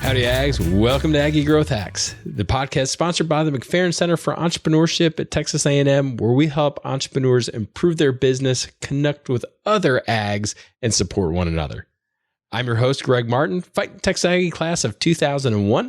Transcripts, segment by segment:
Howdy, Ags. Welcome to Aggie Growth Hacks, the podcast sponsored by the McFerrin Center for Entrepreneurship at Texas A&M, where we help entrepreneurs improve their business, connect with other Ags, and support one another. I'm your host, Greg Martin, Fighting Texas Aggie class of 2001.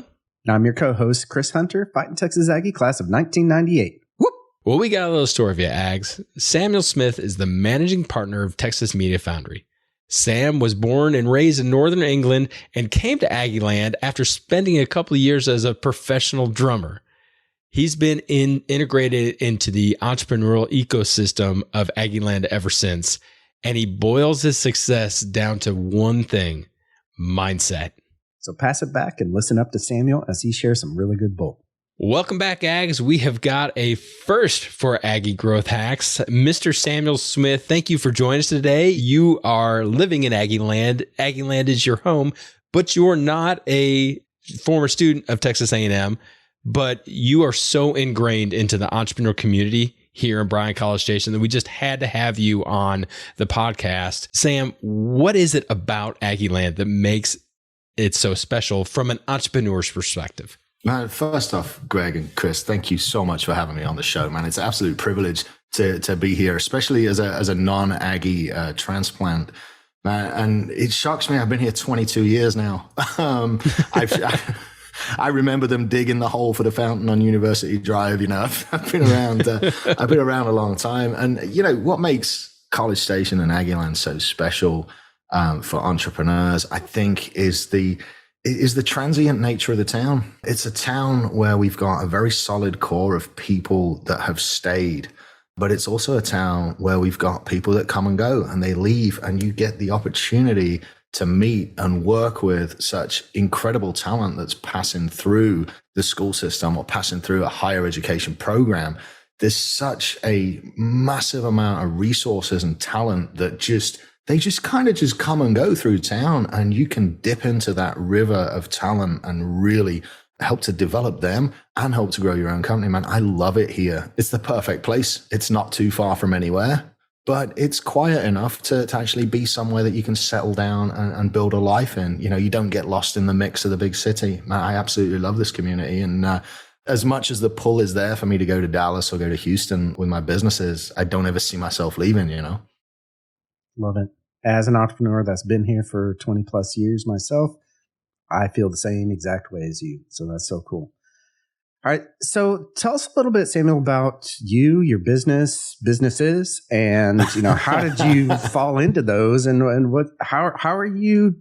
And I'm your co-host, Chris Hunter, Fighting Texas Aggie class of 1998. Whoop! Well, we got a little story for you, Ags. Samuel Smith is the managing partner of Texas Media Foundry. Sam was born and raised in Northern England and came to Aggieland after spending a couple of years as a professional drummer. He's been integrated into the entrepreneurial ecosystem of Aggieland ever since, and he boils his success down to one thing: mindset. So pass it back and listen up to Samuel as he shares some really good bull. Welcome back, Ags. We have got a first for Aggie Growth Hacks. Mr. Samuel Smith, thank you for joining us today. You are living in Aggieland. Aggieland is your home, but you're not a former student of Texas A&M, but you are so ingrained into the entrepreneur community here in Bryan College Station that we just had to have you on the podcast. Sam, what is it about Aggieland that makes it so special from an entrepreneur's perspective? Man, first off, Greg and Chris, thank you so much for having me on the show, man. It's an absolute privilege to be here, especially as a non-Aggie transplant. Man, and it shocks me. I've been here 22 years now. I remember them digging the hole for the fountain on University Drive. You know, I've been around. I've been around a long time, and you know what makes College Station and Aggieland so special for entrepreneurs, I think, is the transient nature of the town. It's a town where we've got a very solid core of people that have stayed, but it's also a town where we've got people that come and go and they leave, and you get the opportunity to meet and work with such incredible talent that's passing through the school system or passing through a higher education program. There's such a massive amount of resources and talent that they just kind of come and go through town, and you can dip into that river of talent and really help to develop them and help to grow your own company, man. I love it here. It's the perfect place. It's not too far from anywhere, but it's quiet enough to actually be somewhere that you can settle down and build a life in. You know, you don't get lost in the mix of the big city. Man, I absolutely love this community. And as much as the pull is there for me to go to Dallas or go to Houston with my businesses, I don't ever see myself leaving, you know? Love it. As an entrepreneur that's been here for 20 plus years myself, I feel the same exact way as you. So that's so cool. All right. So tell us a little bit, Samuel, about you, your businesses, and, you know, how did you fall into those, and how are you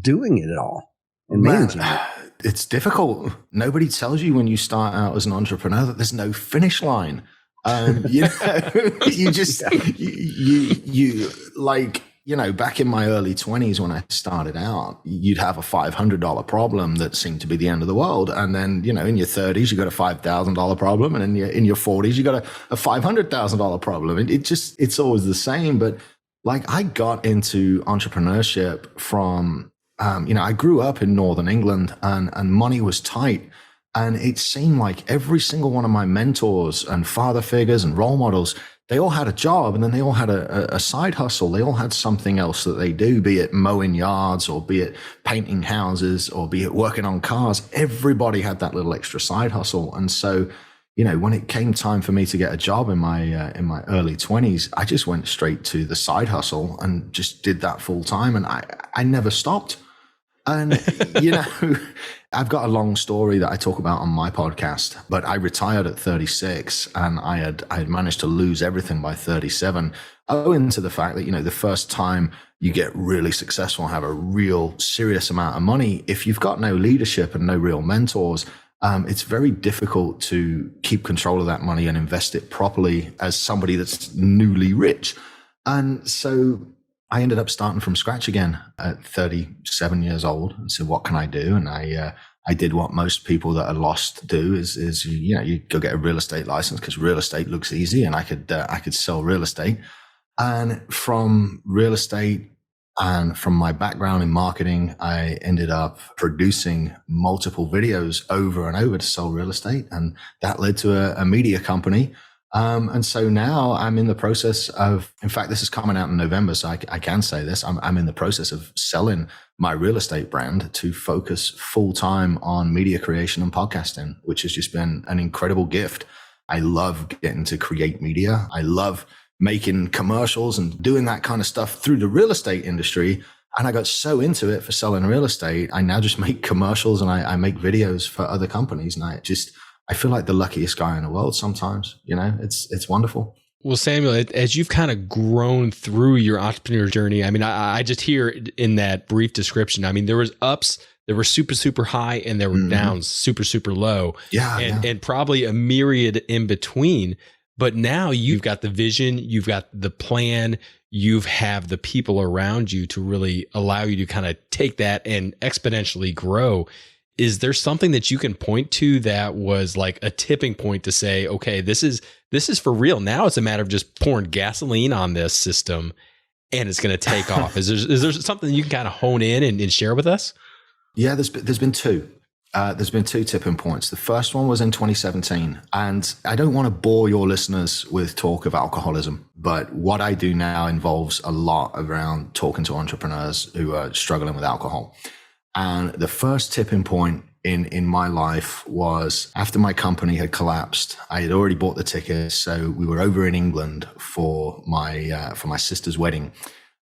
doing it all and managing it? It's difficult. Nobody tells you when you start out as an entrepreneur that there's no finish line. You know, you just, you like, you know, back in my early 20s when I started out, you'd have a $500 problem that seemed to be the end of the world. And then, you know, in your 30s, you got a $5,000 problem. And in your 40s, you got a $500,000 problem. It's always the same. But like, I got into entrepreneurship from, you know, I grew up in Northern England, and money was tight. And it seemed like every single one of my mentors and father figures and role models, they all had a job, and then they all had a side hustle. They all had something else that they do, be it mowing yards or be it painting houses or be it working on cars. Everybody had that little extra side hustle. And so, you know, when it came time for me to get a job in my early 20s, I just went straight to the side hustle and just did that full time. And I never stopped. And, you know, I've got a long story that I talk about on my podcast, but I retired at 36, and I had managed to lose everything by 37, owing to the fact that, you know, the first time you get really successful and have a real serious amount of money, if you've got no leadership and no real mentors, it's very difficult to keep control of that money and invest it properly as somebody that's newly rich. And so I ended up starting from scratch again at 37 years old and said, what can I do? And I did what most people that are lost do is, you know, you go get a real estate license because real estate looks easy, and I could sell real estate. And from real estate and from my background in marketing, I ended up producing multiple videos over and over to sell real estate. And that led to a media company And so now I'm in the process of, in fact, this is coming out in November, so I can say this. I'm in the process of selling my real estate brand to focus full time on media creation and podcasting, which has just been an incredible gift. I love getting to create media. I love making commercials and doing that kind of stuff through the real estate industry. And I got so into it for selling real estate. I now just make commercials and I make videos for other companies. And I feel like the luckiest guy in the world sometimes. It's wonderful. Well, Samuel, as you've kind of grown through your entrepreneur journey, I mean, I just hear in that brief description, I mean, there was ups, there were super, super high, and there were downs, super, super low. And probably a myriad in between. But now you've got the vision, you've got the plan, you have the people around you to really allow you to kind of take that and exponentially grow. Is there something that you can point to that was like a tipping point to say, okay, this is for real. Now it's a matter of just pouring gasoline on this system and it's going to take off. Is there something you can kind of hone in and share with us? Yeah, there's been two. There's been two tipping points. The first one was in 2017. And I don't want to bore your listeners with talk of alcoholism, but what I do now involves a lot around talking to entrepreneurs who are struggling with alcohol. And the first tipping point in my life was after my company had collapsed. I had already bought the tickets, so we were over in England for my sister's wedding,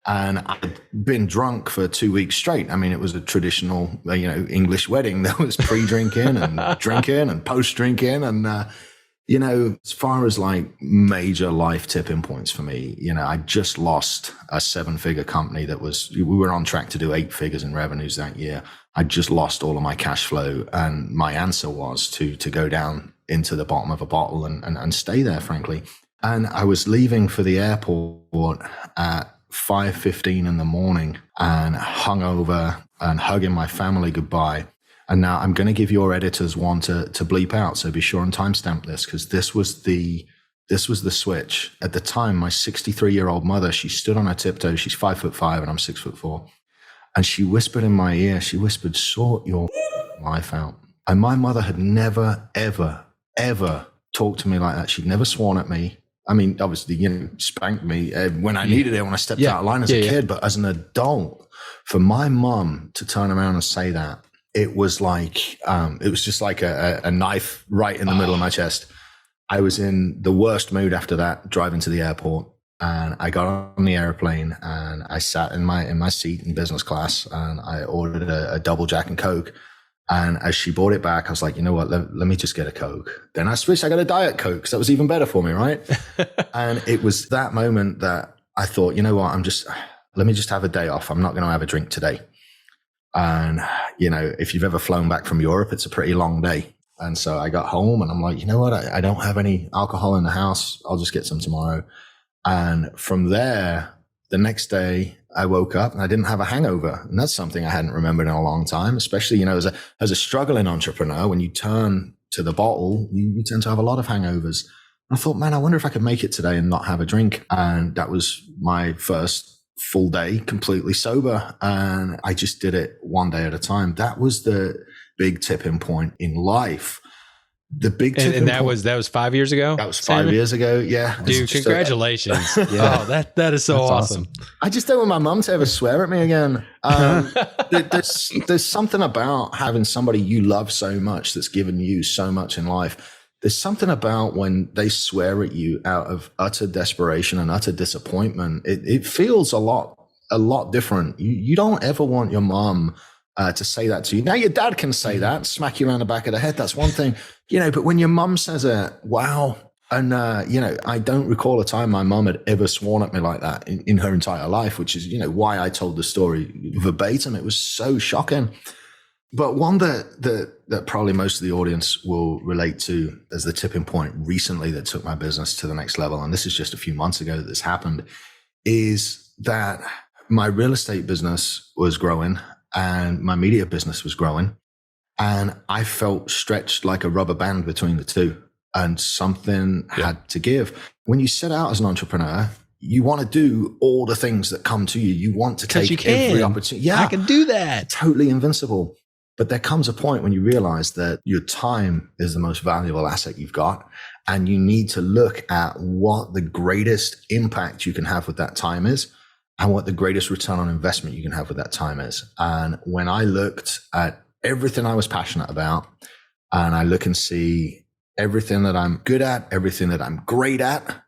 and I'd been drunk for 2 weeks straight. I mean, it was a traditional, English wedding. There was pre-drinking and drinking and post-drinking, and as far as like major life tipping points for me, I just lost a 7-figure company we were on track to do 8 figures in revenues that year. I just lost all of my cash flow. And my answer was to go down into the bottom of a bottle and stay there, frankly. And I was leaving for the airport at 5:15 in the morning and hungover and hugging my family goodbye. And now I'm going to give your editors one to bleep out. So be sure and timestamp this, because this was the switch. At the time, my 63-year-old mother, she stood on her tiptoes. She's 5'5" and I'm 6'4". And she whispered in my ear, sort your life out. And my mother had never, ever, ever talked to me like that. She'd never sworn at me. I mean, obviously, spanked me when I needed it, when I stepped out of line as a kid. But as an adult, for my mom to turn around and say that, it was like, it was just like a knife right in the middle of my chest. I was in the worst mood after that, driving to the airport. And I got on the airplane and I sat in my seat in business class and I ordered a double Jack and Coke. And as she brought it back, I was like, you know what, let me just get a Coke. Then I switched, I got a Diet Coke because that was even better for me, right? And it was that moment that I thought, you know what, let me just have a day off. I'm not going to have a drink today. And, if you've ever flown back from Europe, it's a pretty long day. And so I got home and I'm like, you know what, I don't have any alcohol in the house. I'll just get some tomorrow. And from there, the next day I woke up and I didn't have a hangover. And that's something I hadn't remembered in a long time, especially, as a struggling entrepreneur, when you turn to the bottle, you tend to have a lot of hangovers. And I thought, man, I wonder if I could make it today and not have a drink. And that was my first full day completely sober. And I just did it one day at a time. That was the big tipping point in life. The big and that was 5 years ago. That was 5 years ago. Yeah, dude, congratulations! Oh, that is so awesome. I just don't want my mum to ever swear at me again. There's something about having somebody you love so much that's given you so much in life. There's something about when they swear at you out of utter desperation and utter disappointment. It feels a lot different. You don't ever want your mom to say that to you. Now your dad can say that, smack you around the back of the head. That's one thing, but when your mum says it, wow. And, I don't recall a time my mum had ever sworn at me like that in her entire life, which is, why I told the story verbatim. It was so shocking. But one that probably most of the audience will relate to as the tipping point recently that took my business to the next level, and this is just a few months ago that this happened, is that my real estate business was growing and my media business was growing. And I felt stretched like a rubber band between the two, and something had to give. When you set out as an entrepreneur, you want to do all the things that come to you. You want to take every opportunity. Yeah, I can do that. Totally invincible. But there comes a point when you realize that your time is the most valuable asset you've got. And you need to look at what the greatest impact you can have with that time is and what the greatest return on investment you can have with that time is. And when I looked at everything I was passionate about, and I look and see everything that I'm good at, everything that I'm great at,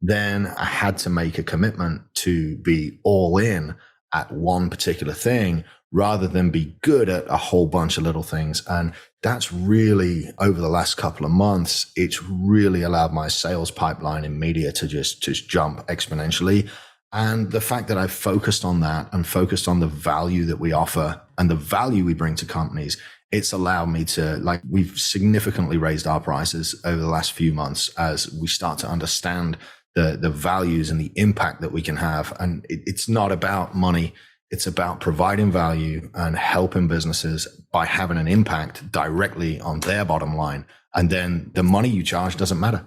then I had to make a commitment to be all in at one particular thing rather than be good at a whole bunch of little things. And that's really, over the last couple of months, it's really allowed my sales pipeline in media to just jump exponentially. And the fact that I've focused on that and focused on the value that we offer and the value we bring to companies, it's allowed me to, like, we've significantly raised our prices over the last few months as we start to understand the values and the impact that we can have. And it's not about money. It's about providing value and helping businesses by having an impact directly on their bottom line. And then the money you charge doesn't matter.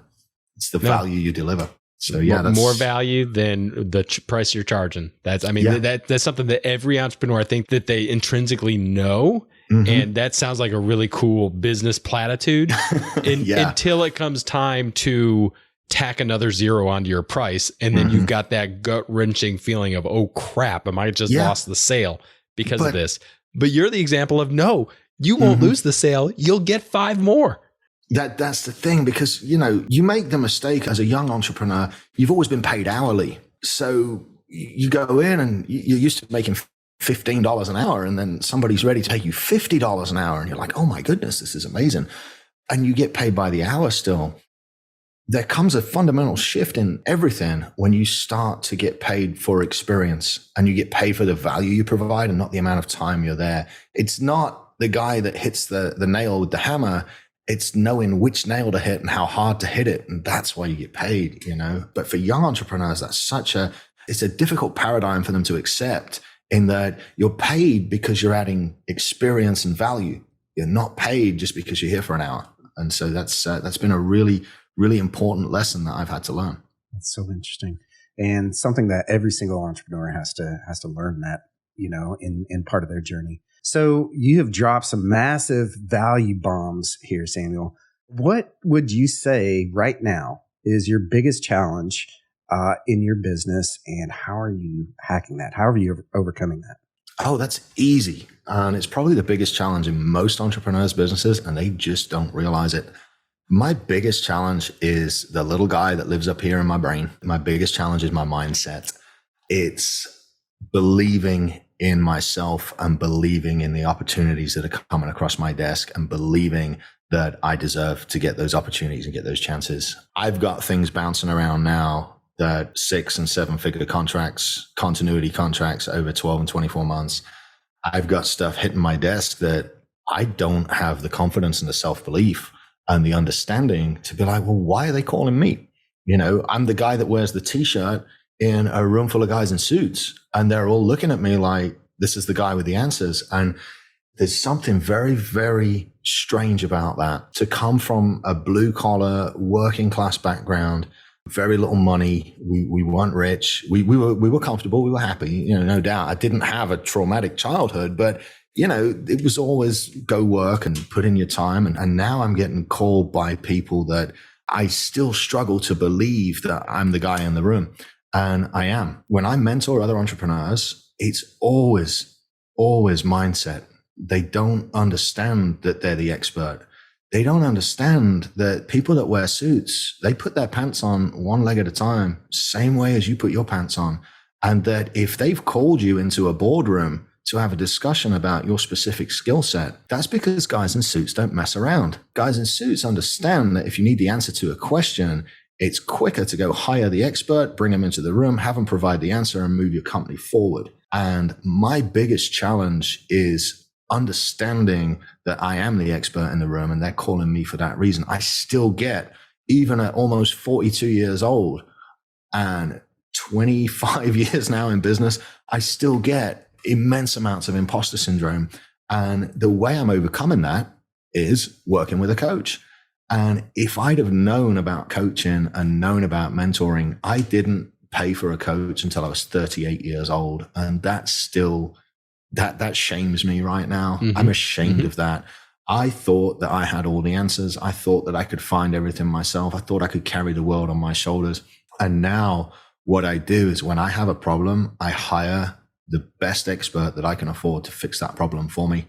It's the value you deliver. So yeah, that's more value than the price you're charging. That's something that every entrepreneur, I think that they intrinsically know. Mm-hmm. And that sounds like a really cool business platitude until it comes time to tack another zero onto your price. And then you've got that gut wrenching feeling of, oh crap, am I just lost the sale because of this? But you're the example of, no, you won't lose the sale. You'll get 5 more. That's the thing, because, you make the mistake as a young entrepreneur, you've always been paid hourly. So you go in and you're used to making $15 an hour, and then somebody's ready to pay you $50 an hour. And you're like, oh my goodness, this is amazing. And you get paid by the hour still. There comes a fundamental shift in everything when you start to get paid for experience and you get paid for the value you provide and not the amount of time you're there. It's not the guy that hits the nail with the hammer. It's knowing which nail to hit and how hard to hit it. And that's why you get paid, But for young entrepreneurs, it's a difficult paradigm for them to accept, in that you're paid because you're adding experience and value. You're not paid just because you're here for an hour. And so that's been a really, really important lesson that I've had to learn. That's so interesting. And something that every single entrepreneur has to learn that, in part of their journey. So you have dropped some massive value bombs here, Samuel. What would you say right now is your biggest challenge in your business, and how are you hacking that? How are you overcoming that? Oh, that's easy. And it's probably the biggest challenge in most entrepreneurs' businesses, and they just don't realize it. My biggest challenge is the little guy that lives up here in my brain. My biggest challenge is my mindset. It's believing in myself and believing in the opportunities that are coming across my desk and believing that I deserve to get those opportunities and get those chances. I've got things bouncing around now that 6 and 7 figure contracts, continuity contracts over 12 and 24 months. I've got stuff hitting my desk that I don't have the confidence and the self-belief and the understanding to be like, well, why are they calling me? I'm the guy that wears the t-shirt in a room full of guys in suits, and they're all looking at me like, this is the guy with the answers. And there's something very, very strange about that. To come from a blue collar working class background, very little money. We weren't rich. We were comfortable. We were happy, no doubt. I didn't have a traumatic childhood, but it was always go work and put in your time. And now I'm getting called by people that I still struggle to believe that I'm the guy in the room. And I am. When I mentor other entrepreneurs, it's always mindset. They don't understand that they're the expert. They don't understand that people that wear suits, they put their pants on one leg at a time, same way as you put your pants on. And that if they've called you into a boardroom to have a discussion about your specific skill set, that's because guys in suits don't mess around. Guys in suits understand that if you need the answer to a question, it's quicker to go hire the expert, bring them into the room, have them provide the answer, and move your company forward. And my biggest challenge is understanding that I am the expert in the room and they're calling me for that reason. I still get, even at almost 42 years old and 25 years now in business, I still get immense amounts of imposter syndrome. And the way I'm overcoming that is working with a coach. And if I'd have known about coaching and known about mentoring, I didn't pay for a coach until I was 38 years old. And that's still, that shames me right now. Mm-hmm. I'm ashamed of that. I thought that I had all the answers. I thought that I could find everything myself. I thought I could carry the world on my shoulders. And now what I do is when I have a problem, I hire the best expert that I can afford to fix that problem for me.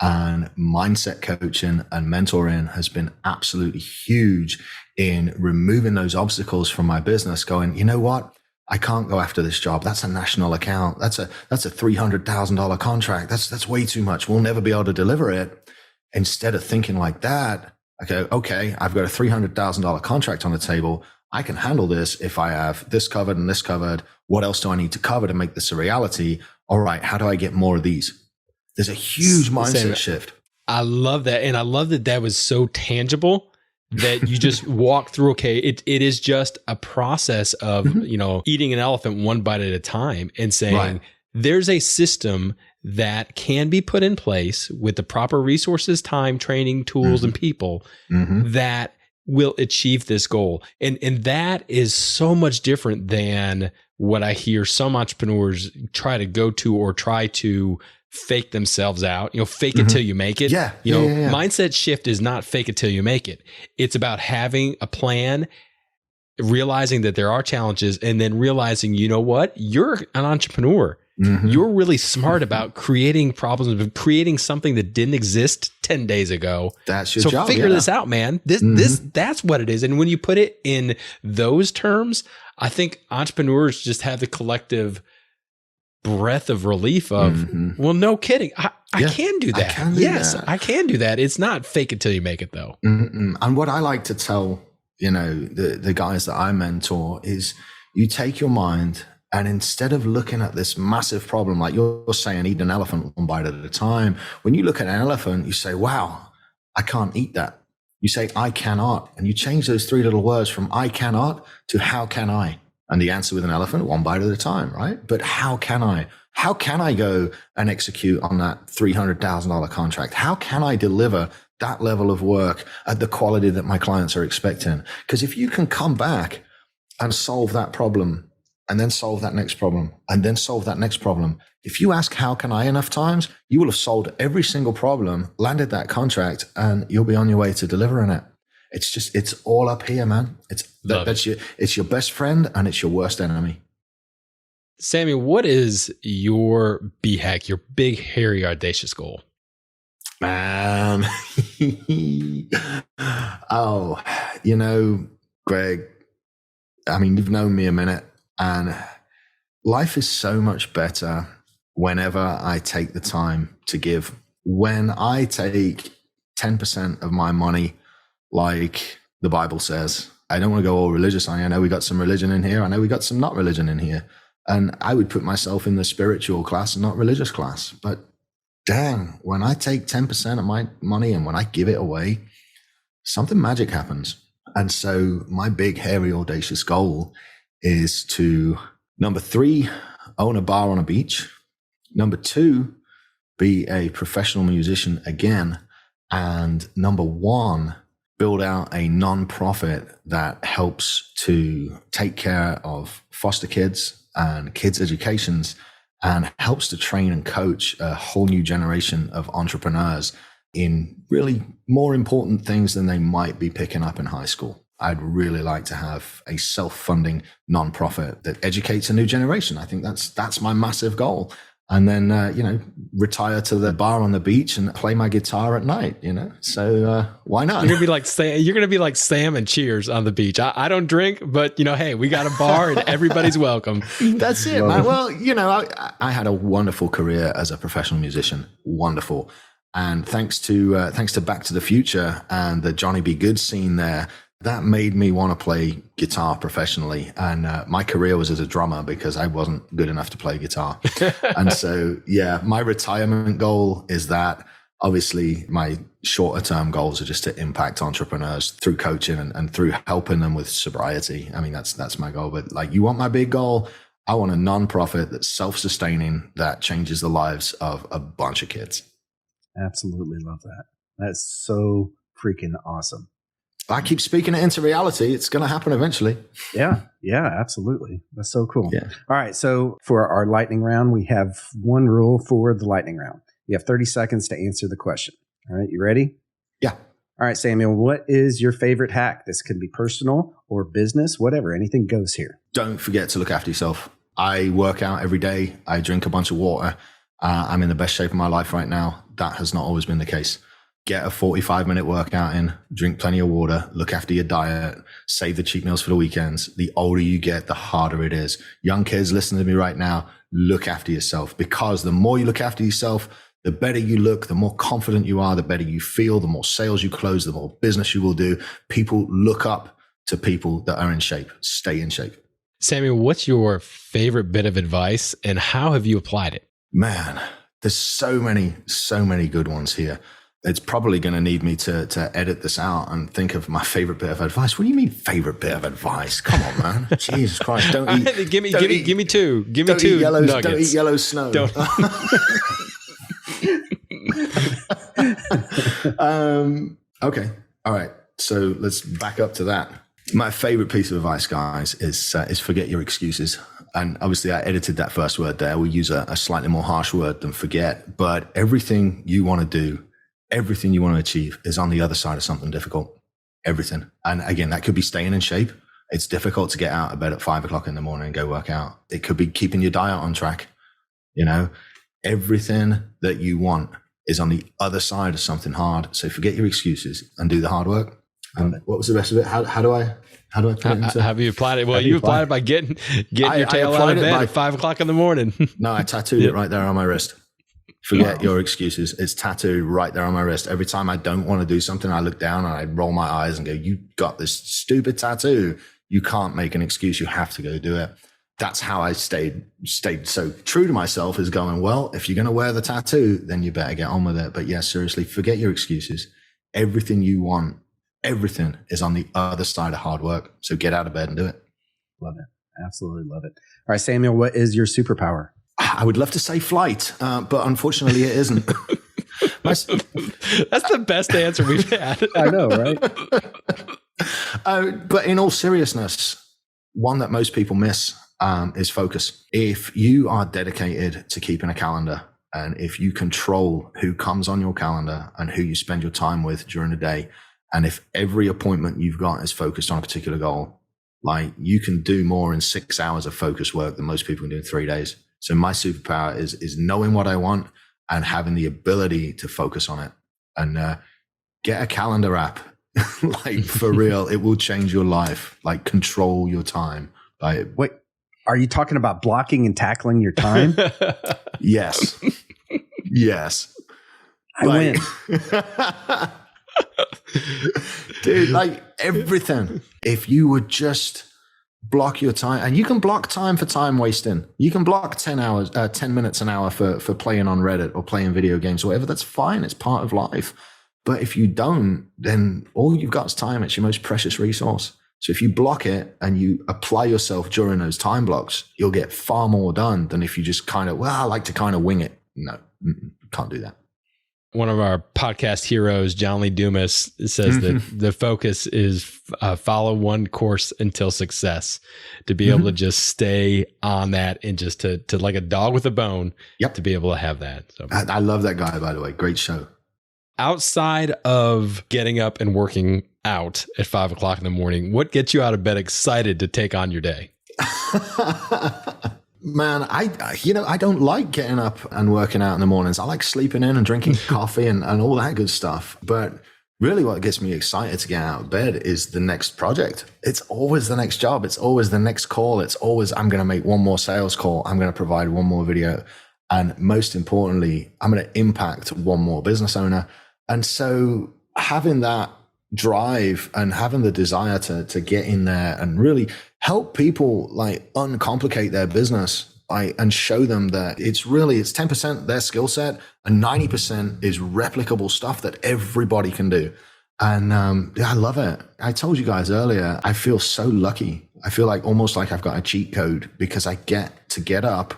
And mindset coaching and mentoring has been absolutely huge in removing those obstacles from my business, going, you know what? I can't go after this job. That's a national account. That's a $300,000 contract. That's way too much. We'll never be able to deliver it. Instead of thinking like that, I go, okay, I've got a $300,000 contract on the table. I can handle this if I have this covered and this covered. What else do I need to cover to make this a reality? All right, how do I get more of these? There's a huge mindset shift. I love that. And I love that that was so tangible that you just walk through. Okay, it is just a process of, eating an elephant one bite at a time and saying, there's a system that can be put in place with the proper resources, time, training, tools, and people that will achieve this goal. And that is so much different than what I hear some entrepreneurs try to go to or try to fake themselves out, fake it till you make it. Mindset shift is not fake it till you make it. It's about having a plan, realizing that there are challenges, and then realizing, you know what? You're an entrepreneur. You're really smart about creating problems, creating something that didn't exist 10 days ago. That's your job. So figure this out, man. That's what it is. And when you put it in those terms, I think entrepreneurs just have the collective breath of relief of, well, no kidding. I can do that. I can do that. It's not fake it till you make it though. And what I like to tell, the guys that I mentor is you take your mind and instead of looking at this massive problem, like you're saying, eat an elephant one bite at a time. When you look at an elephant, you say, wow, I can't eat that. You say, I cannot. And you change those three little words from I cannot to how can I? And the answer with an elephant, one bite at a time, right? But how can I? How can I go and execute on that $300,000 contract? How can I deliver that level of work at the quality that my clients are expecting? Because if you can come back and solve that problem, and then solve that next problem, and then solve that next problem. If you ask, how can I enough times, you will have solved every single problem, landed that contract, and you'll be on your way to delivering it. It's all up here, man. It's your best friend and it's your worst enemy. Sammy, what is your BHAG, your big, hairy, audacious goal? Man. Greg, I mean, you've known me a minute. And life is so much better whenever I take the time to give. When I take 10% of my money, like the Bible says, I don't want to go all religious on you. I know we got some religion in here. I know we got some not religion in here. And I would put myself in the spiritual class and not religious class. But dang, when I take 10% of my money and when I give it away, something magic happens. And so my big, hairy, audacious goal is to, number 3, own a bar on a beach. Number 2, be a professional musician again. And number 1, build out a nonprofit that helps to take care of foster kids and kids' educations and helps to train and coach a whole new generation of entrepreneurs in really more important things than they might be picking up in high school. I'd really like to have a self-funding nonprofit that educates a new generation. I think that's my massive goal. And then, retire to the bar on the beach and play my guitar at night, So why not? You're going to be like Sam and Cheers on the beach. I don't drink, but, hey, we got a bar and everybody's welcome. That's it, man. Well, I had a wonderful career as a professional musician. Wonderful. And thanks to Back to the Future and the Johnny B. Good scene there, that made me want to play guitar professionally. And my career was as a drummer because I wasn't good enough to play guitar. And so, my retirement goal is that. Obviously, my shorter term goals are just to impact entrepreneurs through coaching and through helping them with sobriety. I mean, that's my goal. But like, you want my big goal? I want a nonprofit that's self-sustaining, that changes the lives of a bunch of kids. Absolutely love that. That's so freaking awesome. I keep speaking it into reality. It's going to happen eventually. Yeah, absolutely. That's so cool. Yeah. All right. So for our lightning round, we have one rule for the lightning round. You have 30 seconds to answer the question. All right. You ready? Yeah. All right, Samuel, what is your favorite hack? This can be personal or business, whatever. Anything goes here. Don't forget to look after yourself. I work out every day. I drink a bunch of water. I'm in the best shape of my life right now. That has not always been the case. Get a 45-minute workout in, drink plenty of water, look after your diet, save the cheat meals for the weekends. The older you get, the harder it is. Young kids, listen to me right now. Look after yourself, because the more you look after yourself, the better you look, the more confident you are, the better you feel, the more sales you close, the more business you will do. People look up to people that are in shape. Stay in shape. Samuel, what's your favorite bit of advice and how have you applied it? Man, there's so many good ones here. It's probably going to need me to edit this out and think of my favorite bit of advice. What do you mean favorite bit of advice? Come on, man. Jesus Christ. Don't eat. Give me two. Give me two nuggets. Don't eat yellow snow. Okay. All right. So let's back up to that. My favorite piece of advice, guys, is forget your excuses. And obviously I edited that first word there. We use a slightly more harsh word than forget, but everything you want to do, everything you want to achieve is on the other side of something difficult. Everything. And again, that could be staying in shape. It's difficult to get out of bed at 5 o'clock in the morning and go work out. It could be keeping your diet on track. You know, everything that you want is on the other side of something hard. So forget your excuses and do the hard work. And what was the rest of it? How do I put it into? Have you applied it? Well, you applied it by getting your tail out of bed at 5 o'clock in the morning. No, I tattooed it right there on my wrist. Forget your excuses. It's tattooed right there on my wrist. Every time I don't want to do something, I look down and I roll my eyes and go, you got this stupid tattoo. You can't make an excuse. You have to go do it. That's how I stayed so true to myself, is going, well, if you're going to wear the tattoo, then you better get on with it. But yeah, seriously, forget your excuses. Everything you want, everything is on the other side of hard work. So get out of bed and do it. Love it. Absolutely love it. All right, Samuel, what is your superpower? I would love to say flight, but unfortunately it isn't. That's the best answer we've had. I know, right? But in all seriousness, one that most people miss is focus. If you are dedicated to keeping a calendar, and if you control who comes on your calendar and who you spend your time with during the day, and if every appointment you've got is focused on a particular goal, like you can do more in 6 hours of focus work than most people can do in 3 days. So my superpower is knowing what I want and having the ability to focus on it. And get a calendar app. Like, for real, it will change your life. Like, control your time. Like, wait, are you talking about blocking and tackling your time? Yes. Yes. I win. Dude, like everything. If you would just block your time, and you can block time for time wasting. You can block 10 minutes an hour for playing on Reddit or playing video games or whatever. That's fine. It's part of life. But if you don't, then all you've got is time. It's your most precious resource. So if you block it and you apply yourself during those time blocks, you'll get far more done than if you just kind of, I like to kind of wing it. No, can't do that. One of our podcast heroes, John Lee Dumas, says that the focus is follow one course until success, to be able to just stay on that and just to like a dog with a bone, to be able to have that. So I love that guy, by the way. Great show. Outside of getting up and working out at 5 o'clock in the morning, what gets you out of bed excited to take on your day? Man, I don't like getting up and working out in the mornings. I like sleeping in and drinking coffee and all that good stuff. But really what gets me excited to get out of bed is the next project. It's always the next job. It's always the next call. It's always, I'm going to make one more sales call. I'm going to provide one more video. And most importantly, I'm going to impact one more business owner. And so having that drive and having the desire to get in there and really help people like uncomplicate their business and show them that it's 10% their skill set and 90% is replicable stuff that everybody can do. And I love it. I told you guys earlier, I feel so lucky. I feel like almost like I've got a cheat code because I get to get up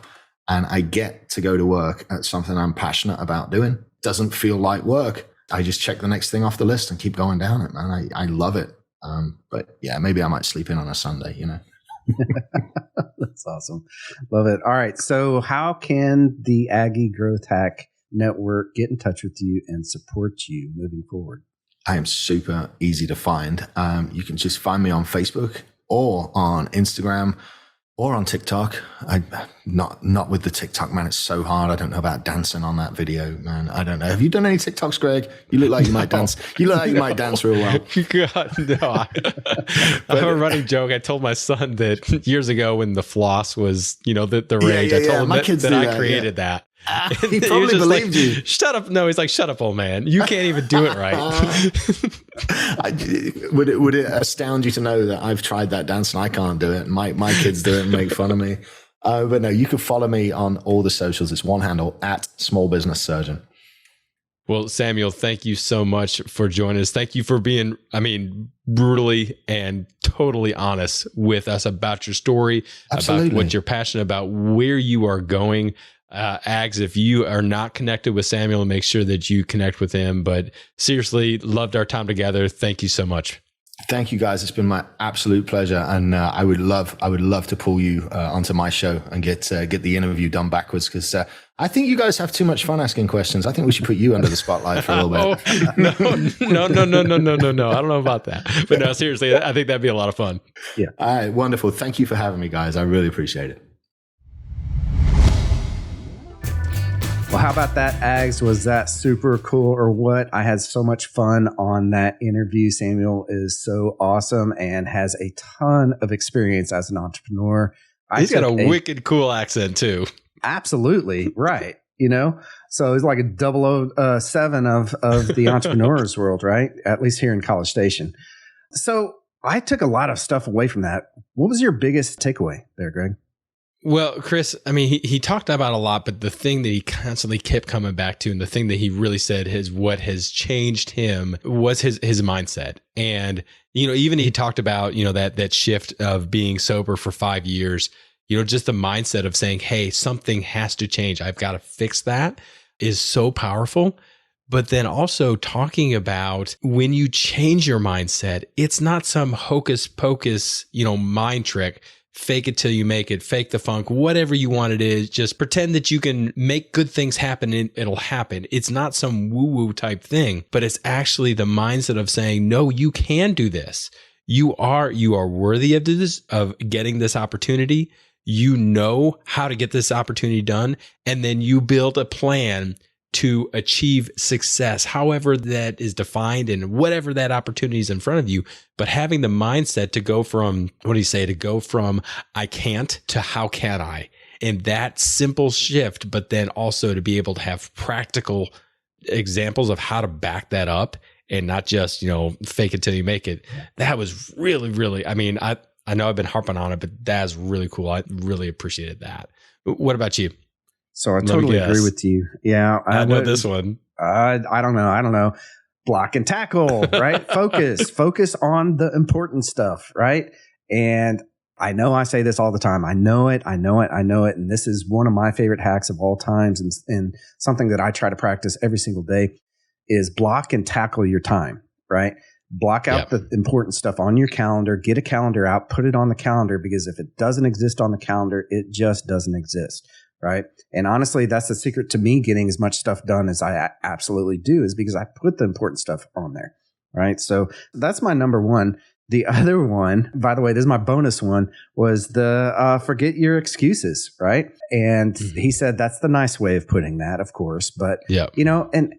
and I get to go to work at something I'm passionate about doing. Doesn't feel like work. I just check the next thing off the list and keep going down it, man. I love it. But yeah, maybe I might sleep in on a Sunday, you know. That's awesome. Love it. All right. So how can the Aggie Growth Hack Network get in touch with you and support you moving forward? I am super easy to find. You can just find me on Facebook or on Instagram or on TikTok. Not with the TikTok, man. It's so hard. I don't know about dancing on that video, man. I don't know. Have you done any TikToks, Greg? You look like you might dance. You look like you might dance real well. God, no. I have a running joke. I told my son that years ago when the floss was, the rage, I told him that I created that. He probably believed you. Shut up. No, he's like, shut up, old man. You can't even do it right. Would it astound you to know that I've tried that dance and I can't do it? My kids do it and make fun of me. But no, you can follow me on all the socials. It's one handle, @smallbusinesssurgeon. Well, Samuel, thank you so much for joining us. Thank you for being, brutally and totally honest with us about your story, Absolutely. about what you're passionate about, where you are going. Ags, if you are not connected with Samuel, make sure that you connect with him. But seriously, loved our time together. Thank you so much. Thank you, guys. It's been my absolute pleasure, and I would love to pull you onto my show and get the interview done backwards, because I think you guys have too much fun asking questions. I think we should put you under the spotlight for a little bit. No. I don't know about that, but no, seriously, I think that'd be a lot of fun. Yeah. All right, wonderful. Thank you for having me, guys. I really appreciate it. Well, how about that, Ags? Was that super cool or what? I had so much fun on that interview. Samuel is so awesome and has a ton of experience as an entrepreneur. He's got a wicked cool accent too. Absolutely. Right. So he's like a 007 of the entrepreneurs world, right? At least here in College Station. So I took a lot of stuff away from that. What was your biggest takeaway there, Greg? Well, Chris, he talked about a lot, but the thing that he constantly kept coming back to, and the thing that he really said is what has changed him was his mindset. And, even he talked about, that shift of being sober for 5 years, just the mindset of saying, hey, something has to change. I've got to fix that is so powerful. But then also talking about when you change your mindset, it's not some hocus pocus, mind trick. Fake it till you make it, fake the funk, whatever you want it is. Just pretend that you can make good things happen and it'll happen. It's not some woo-woo type thing, but it's actually the mindset of saying, no, you can do this. You are worthy of this, of getting this opportunity. You know how to get this opportunity done. And then you build a plan to achieve success, however that is defined and whatever that opportunity is in front of you. But having the mindset to go from, to go from I can't to how can I? And that simple shift, but then also to be able to have practical examples of how to back that up and not just, fake it till you make it. That was really, really, I know I've been harping on it, but that's really cool. I really appreciated that. What about you? So I totally agree with you. Yeah. I know this one. I don't know. Block and tackle, right? Focus on the important stuff, right? And I know I say this all the time. I know it. And this is one of my favorite hacks of all times. And something that I try to practice every single day is block and tackle your time, right? Block out the important stuff on your calendar, get a calendar out, put it on the calendar, because if it doesn't exist on the calendar, it just doesn't exist. Right. And honestly, that's the secret to me getting as much stuff done as I absolutely do, is because I put the important stuff on there. Right. So that's my number one. The other one, by the way, this is my bonus one, was the forget your excuses. Right. And he said that's the nice way of putting that, of course. But, and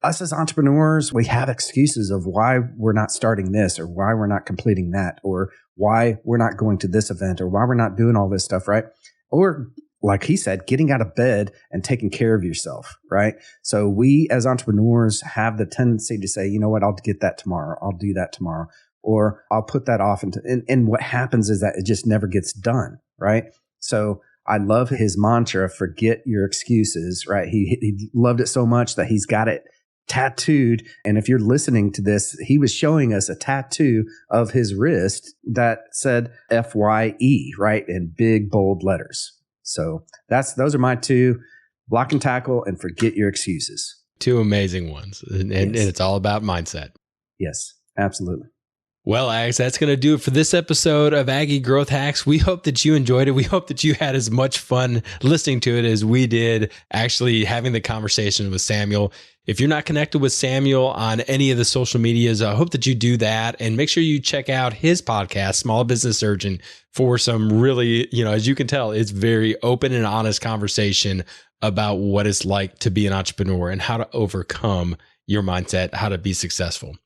us as entrepreneurs, we have excuses of why we're not starting this, or why we're not completing that, or why we're not going to this event, or why we're not doing all this stuff. Right. Or like he said, getting out of bed and taking care of yourself, right? So we as entrepreneurs have the tendency to say, you know what, I'll get that tomorrow. I'll do that tomorrow. Or I'll put that off. And what happens is that it just never gets done, right? So I love his mantra, forget your excuses, right? He loved it so much that he's got it tattooed. And if you're listening to this, he was showing us a tattoo of his wrist that said FYE, right? In big, bold letters. So those are my two: block and tackle and forget your excuses. Two amazing ones. And it's all about mindset. Yes, absolutely. Well, Ags, that's going to do it for this episode of Aggie Growth Hacks. We hope that you enjoyed it. We hope that you had as much fun listening to it as we did actually having the conversation with Samuel. If you're not connected with Samuel on any of the social medias, I hope that you do that, and make sure you check out his podcast, Small Business Surgeon, for some really, as you can tell, it's very open and honest conversation about what it's like to be an entrepreneur and how to overcome your mindset, how to be successful.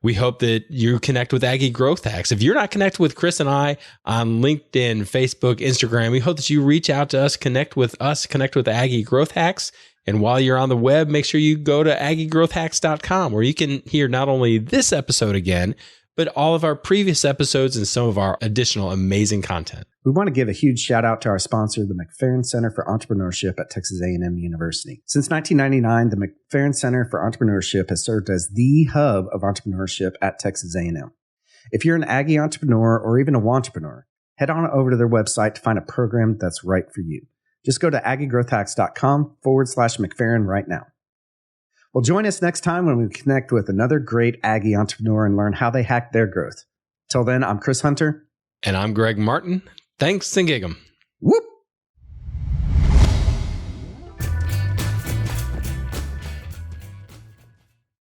We hope that you connect with Aggie Growth Hacks. If you're not connected with Chris and I on LinkedIn, Facebook, Instagram, we hope that you reach out to us, connect with Aggie Growth Hacks. And while you're on the web, make sure you go to aggiegrowthhacks.com, where you can hear not only this episode again, but all of our previous episodes and some of our additional amazing content. We want to give a huge shout out to our sponsor, the McFerrin Center for Entrepreneurship at Texas A&M University. Since 1999, the McFerrin Center for Entrepreneurship has served as the hub of entrepreneurship at Texas A&M. If you're an Aggie entrepreneur or even a wantrepreneur, head on over to their website to find a program that's right for you. Just go to aggiegrowthhacks.com/McFerrin right now. Well, join us next time when we connect with another great Aggie entrepreneur and learn how they hack their growth. Till then, I'm Chris Hunter. And I'm Greg Martin. Thanks and gig 'em. Whoop!